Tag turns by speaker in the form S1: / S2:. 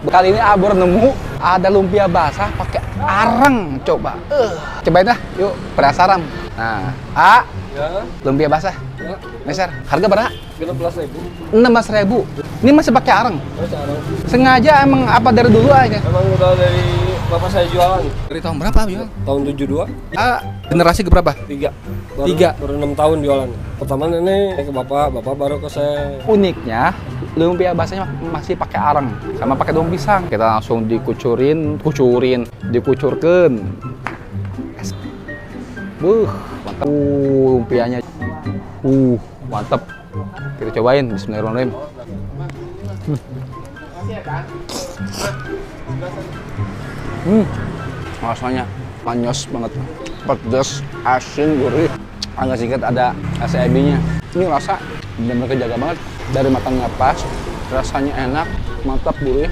S1: Kali ini Abor nemu ada lumpia basah pakai arang. Coba. Cobain dah. Yuk, penasaran. Nah,
S2: Ya,
S1: lumpia basah.
S2: ya.
S1: Meser. Harga berapa?
S2: 16.000.
S1: 16.000. Ini masih pakai arang.
S2: Oh, sekarang.
S1: Sengaja emang apa dari dulu aja?
S2: Emang udah dari bapak saya jualan.
S1: Dari tahun berapa jual?
S2: Tahun 72.
S1: Generasi keberapa?
S2: 3.
S1: Tiga.
S2: Baru 6 tahun jualan. Pertama nenek ke bapak baru ke saya.
S1: Uniknya lumpia basahnya masih pakai arang sama pakai daun pisang. Kita langsung dikucurkan. Mantap. Lumpianya. Mantap. Kita cobain. Bismillahirrahmanirrahim. Rasanya manis banget. Pedas, asin, gurih. Agak sedikit ada rasa ebinya. Ini rasa benar-benar kejaga banget. Dari matangnya pas, rasanya enak, mantap, gurih.